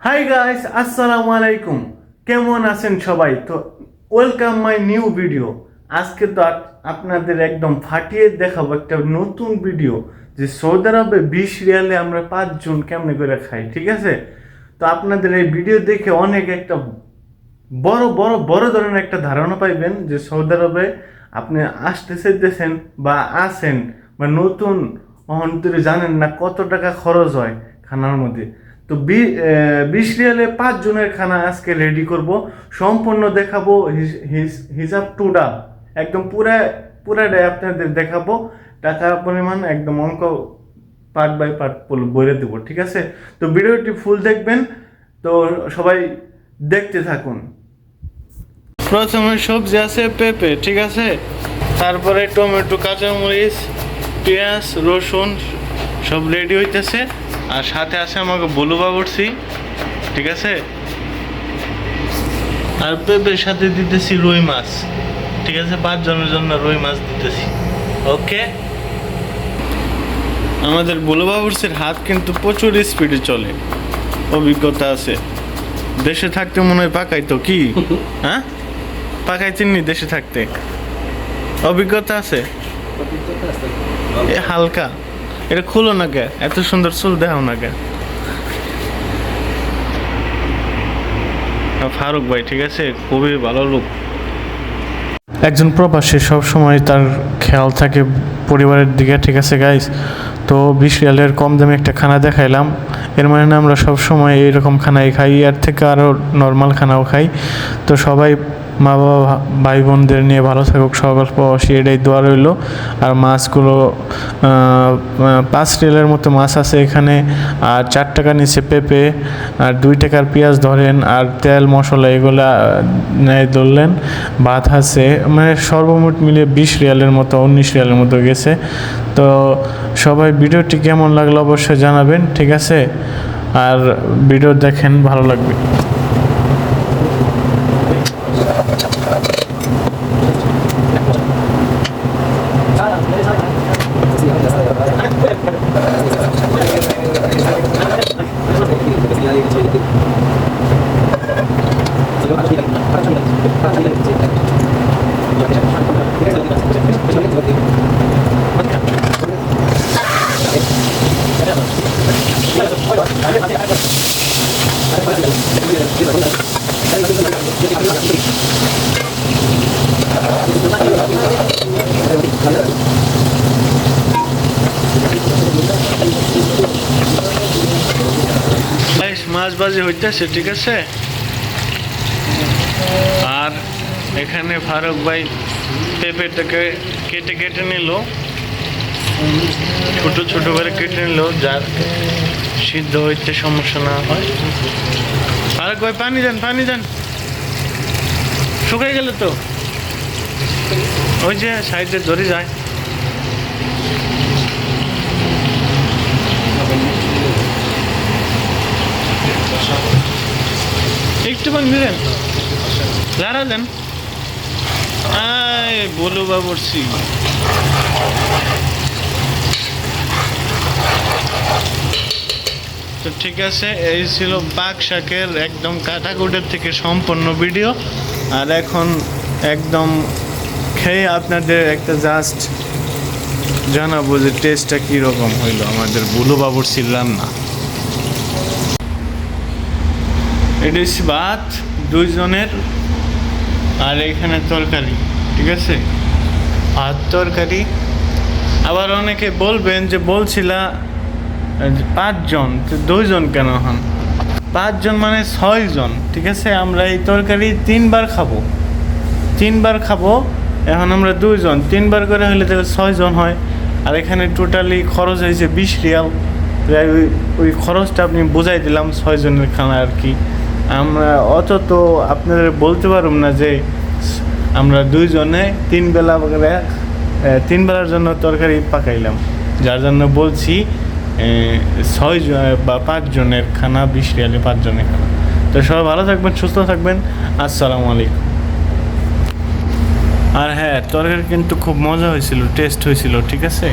Hi guys, আসসালামু আলাইকুম। কেমন আছেন সবাই? তো ওয়েলকাম মাই নিউ ভিডিও। আজকে তো আপনাদের একদম ফাটিয়ে দেখাবো একটা নতুন ভিডিও, যে সৌদি আরবে 20 রিয়ালে আমরা 5 জন কেমনে করে খাই। ঠিক আছে, তো আপনাদের এই ভিডিও দেখে অনেক একটা বড় বড় বড় ধরনের একটা ধারণা পাইবেন যে সৌদি আরবে আপনি আসতে চাইতেছেন বা আসেন বা নতুন অন্তরে জানেন না কত টাকা খরচ হয় খানার মধ্যে। তো 20 রিয়ালে 5 জনের খানা আজকে রেডি করব, সম্পূর্ণ দেখাবো, হিসাব টুডা একদম পুরাটাই আপনাদের দেখাবো। টাকার পরিমাণ একদম অঙ্ক পার্ট বাই পার্ট বলে দেবো। ঠিক আছে, তো ভিডিওটি ফুল দেখবেন। তো সবাই দেখতে থাকুন। প্রথমে সবজি আছে পেঁপে, ঠিক আছে, তারপরে টমেটো, কাঁচামরিচ, পেঁয়াজ, রসুন সব রেডি হইতেছে। আর সাথে আছে আমাকে বলু বাবুরছি, ঠিক আছে। আর পেঁপের সাথে দিতেছি রুই মাছ, ঠিক আছে, 5 জনের জন্য রুই মাছ দিতেছি। ওকে, আমাদের বলু বাবুরছির হাত কিন্তু প্রচুর স্পিডে চলে, অভিজ্ঞতা আছে। দেশে থাকতে মনে হয় পাকাইতো কি হ্যাঁ, পাকাইতেননি দেশে থাকতে, অভিজ্ঞতা আছে হালকা। এটা খুলো না কে, এত সুন্দর চুল দেখাও না কে। ফারুক ভাই, ঠিক আছে, খুবই ভালো লোক। একজন প্রবাসী সব সময় তার খেয়াল থাকে পরিবারের দিকে, ঠিক আছে গাইস। তো 20 রিয়ালের কম দামে একটা খানা দেখাইলাম, এর মানে না আমরা সব সময় এইরকম খানাই খাই, এর থেকে আরও নর্মাল খানাও খাই। তো সবাই মা বাবা ভাই বোনদের নিয়ে ভালো থাকুক, সকল প্রবাসী, এটাই দোয়া রইল। আর মাছগুলো 5 রিয়ালের মতো মাছ আছে এখানে, আর 4 টাকা নিচে পেঁপে, আর 2 টাকার পেঁয়াজ ধরেন, আর তেল মশলা এগুলা নেয় ধরলেন, ভাত আছে, মানে সর্বমোট মিলিয়ে 20 রিয়ালের মতো 19 রিয়ালের মতো গেছে। তো সবাই ভিডিওটি কেমন লাগলো অবশ্যই জানাবেন, ঠিক আছে। আর ভিডিও দেখেন, ভালো লাগবে। মাছ ভাজি হইতেছে, ঠিক আছে। আর এখানে ফারুক ভাই পেঁপেটাকে কেটে কেটে নিল, ছোট ছোট করে কেটে নিল, যার সিদ্ধ হইতে সমস্যা না হয়। ফারুক ভাই পানি দেন, পানি দেন, শুকাই গেল তো, ওই যে সাইডে ধরে যায়। একটু পানি দেন, লাড়া দেন। আয় বলু বাবুরছি, তো ঠিক আছে। এই ছিল পাক শাকের একদম কাটাকুটের থেকে সম্পূর্ণ ভিডিও। আর এখন একদম খেয়ে আপনাদের একটা জাস্ট জানাবো যে টেস্টটা কীরকম হইলো আমাদের বুলু বাবুরছির রান্না। এটা হচ্ছে ভাত 2 জনের, আর এখানে তরকারি, ঠিক আছে, ভাত তরকারি। আবার অনেকে বলবেন যে বলছিলা 5 জন, তো 2 জন কেন হন? 5 জন মানে 6 জন, ঠিক আছে। আমরা এই তরকারি 3 বার খাবো, 3 বার খাবো। এখন আমরা 2 জন, 3 বার করে হলে তাহলে 6 জন হয়। আর এখানে টোটালি খরচ হয়েছে 20 রিয়াল। প্রায় ওই খরচটা আপনি বুঝাই দিলাম 6 জনের খানা আর কি। আমরা অত তো আপনাদের বলতে পারব না যে আমরা 2 জনে 3 বেলা করে 3 বেলার জন্য তরকারি পাকাইলাম, যার জন্য বলছি 6 বা 5 জনের খানা 20 রিয়ালে 5 জনের খানা। তো সবাই ভালো থাকবেন, সুস্থ থাকবেন, আসসালামু আলাইকুম। আর হ্যাঁ, তরকারি কিন্তু খুব মজা হয়েছিল, টেস্ট হয়েছিল, ঠিক আছে।